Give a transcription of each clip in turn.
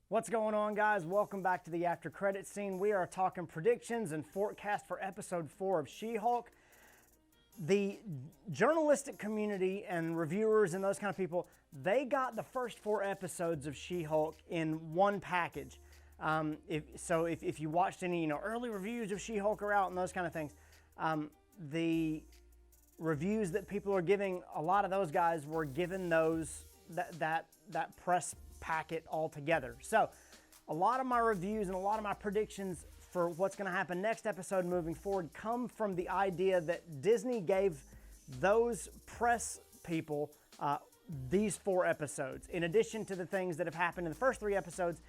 What's going on, guys? Welcome back to the after credit scene. We are talking predictions and forecast for episode 4 of She-Hulk. The journalistic community and reviewers and those kind of people, they got the first 4 episodes of She-Hulk in one package. If you watched any early reviews of She-Hulk are out and those kind of things, the reviews that people are giving, a lot of those guys were given that press packet all together. So a lot of my reviews and a lot of my predictions for what's going to happen next episode moving forward come from the idea that Disney gave those press people these 4 episodes. In addition to the things that have happened in the first 3 episodes,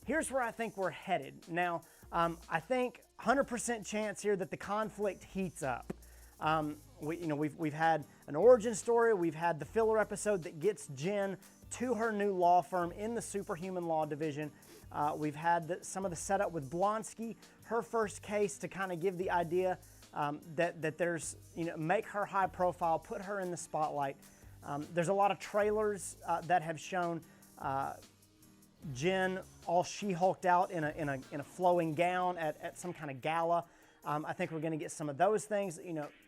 here's where I think we're headed. Now, I think 100% chance here that the conflict heats up. We've had an origin story. We've had the filler episode that gets Jen to her new law firm in the superhuman law division. We've had some of the setup with Blonsky, her first case, to kind of give the idea that there's, make her high profile, put her in the spotlight. There's a lot of trailers that have shown Jen all She-Hulked out in a flowing gown at some kind of gala. I think we're going to get some of those things.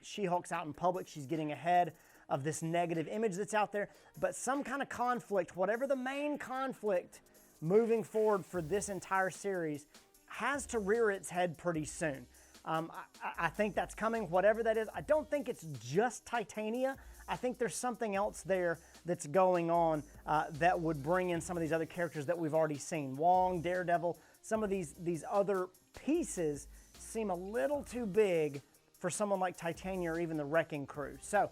She-Hulk's out in public. She's getting ahead of this negative image that's out there. But some kind of conflict, whatever the main conflict moving forward for this entire series, has to rear its head pretty soon. I think that's coming, whatever that is. I don't think it's just Titania. I think there's something else there that's going on that would bring in some of these other characters that we've already seen. Wong, Daredevil, some of these other pieces seem a little too big for someone like Titania or even the Wrecking Crew. So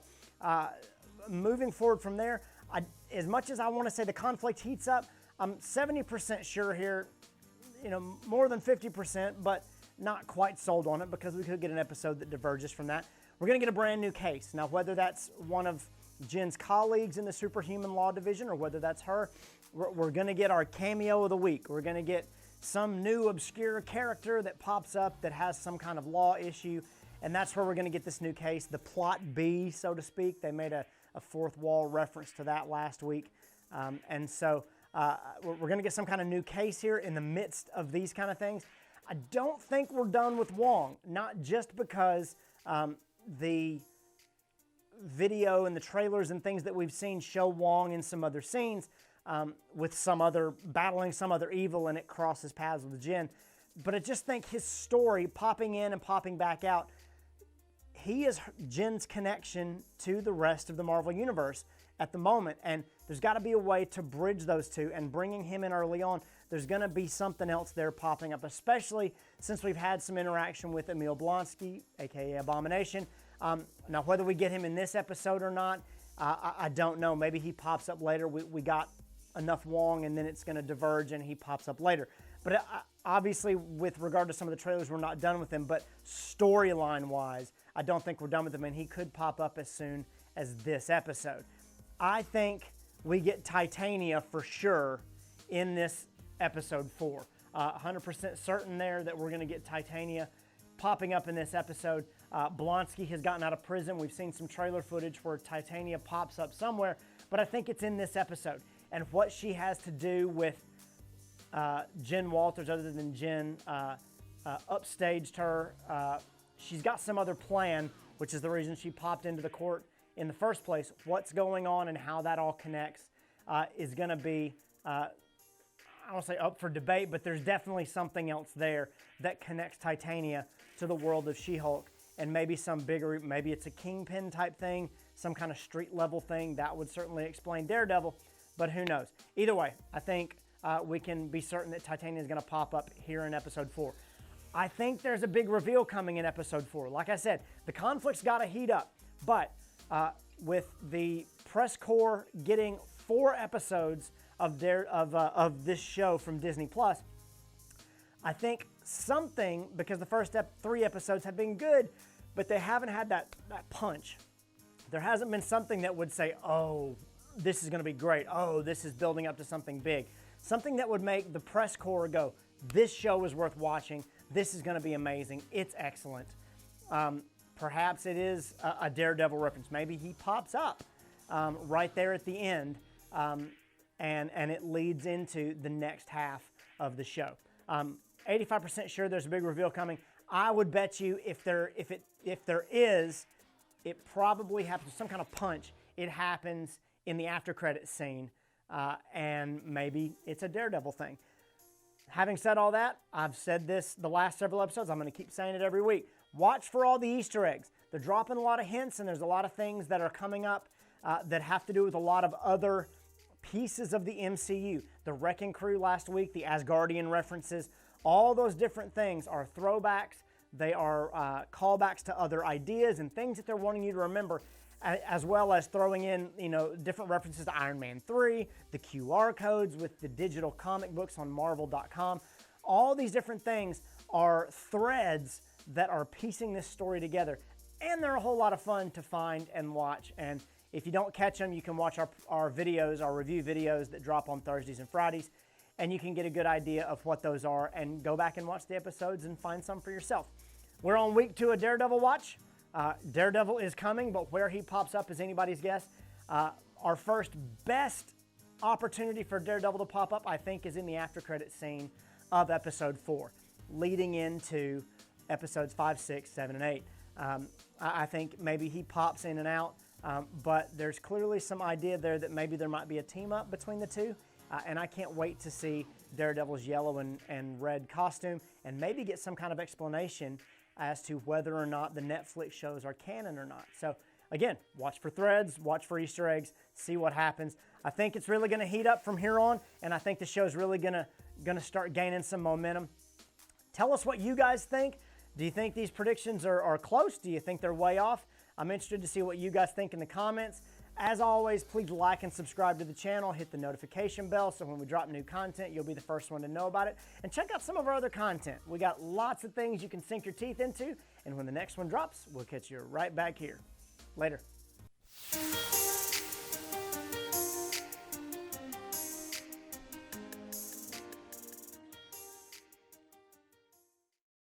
moving forward from there, as much as I want to say the conflict heats up, I'm 70% sure here, more than 50%, but not quite sold on it because we could get an episode that diverges from that. We're going to get a brand new case. Now, whether that's one of Jen's colleagues in the Superhuman Law Division or whether that's her, we're going to get our cameo of the week. We're going to get some new obscure character that pops up that has some kind of law issue, and that's where we're going to get this new case, the Plot B, so to speak. They made a fourth wall reference to that last week. So we're going to get some kind of new case here in the midst of these kind of things. I don't think we're done with Wong, not just because the video and the trailers and things that we've seen show Wong in some other scenes with some other, battling some other evil, and it crosses paths with Jen. But I just think his story, popping in and popping back out, he is Jen's connection to the rest of the Marvel Universe at the moment. And there's got to be a way to bridge those two, and bringing him in early on, there's going to be something else there popping up, especially since we've had some interaction with Emil Blonsky, aka Abomination. Now, whether we get him in this episode or not, I don't know. Maybe he pops up later. We got enough Wong, and then it's going to diverge and he pops up later. But obviously, with regard to some of the trailers, we're not done with him. But storyline-wise, I don't think we're done with him, and he could pop up as soon as this episode. I think we get Titania for sure in this episode 4. 100% certain there that we're going to get Titania popping up in this episode. Blonsky has gotten out of prison. We've seen some trailer footage where Titania pops up somewhere, but I think it's in this episode. And what she has to do with Jen Walters, other than Jen upstaged her, she's got some other plan, which is the reason she popped into the court in the first place. What's going on and how that all connects is going to be, I don't want to say up for debate, but there's definitely something else there that connects Titania to the world of She-Hulk, and maybe some bigger, maybe it's a Kingpin type thing, some kind of street level thing. That would certainly explain Daredevil, but who knows? Either way, I think we can be certain that Titania is going to pop up here in episode 4. I think there's a big reveal coming in episode 4. Like I said, the conflict's got to heat up, but with the press corps getting 4 episodes of this show from Disney Plus, I think something, because the first 3 episodes have been good, but they haven't had that punch. There hasn't been something that would say, oh, this is going to be great. Oh, this is building up to something big. Something that would make the press corps go, this show is worth watching. This is going to be amazing. It's excellent. Perhaps it is a Daredevil reference. Maybe he pops up right there at the end, and it leads into the next half of the show. 85% sure there's a big reveal coming. I would bet you if there is, it probably happens, some kind of punch. It happens in the after credits scene, and maybe it's a Daredevil thing. Having said all that, I've said this the last several episodes. I'm going to keep saying it every week. Watch for all the Easter eggs. They're dropping a lot of hints, and there's a lot of things that are coming up that have to do with a lot of other pieces of the MCU. The Wrecking Crew last week, the Asgardian references, all those different things are throwbacks. They are callbacks to other ideas and things that they're wanting you to remember, as well as throwing in, different references to Iron Man 3, the QR codes with the digital comic books on Marvel.com. All these different things are threads that are piecing this story together, and they're a whole lot of fun to find and watch. And if you don't catch them, you can watch our videos, our review videos that drop on Thursdays and Fridays, and you can get a good idea of what those are and go back and watch the episodes and find some for yourself. We're on week 2 of Daredevil watch. Daredevil is coming, but where he pops up is anybody's guess. Our first best opportunity for Daredevil to pop up, I think, is in the after credit scene of episode 4, leading into episodes 5, 6, 7, and 8. I think maybe he pops in and out, but there's clearly some idea there that maybe there might be a team up between the two, and I can't wait to see Daredevil's yellow and red costume and maybe get some kind of explanation as to whether or not the Netflix shows are canon or not. So again, watch for threads, watch for Easter eggs, see what happens. I think it's really going to heat up from here on, and I think the show's really going to start gaining some momentum. Tell us what you guys think. Do you think these predictions are close? Do you think they're way off? I'm interested to see what you guys think in the comments. As always, please like and subscribe to the channel. Hit the notification bell so when we drop new content, you'll be the first one to know about it. And check out some of our other content. We got lots of things you can sink your teeth into. And when the next one drops, we'll catch you right back here. Later.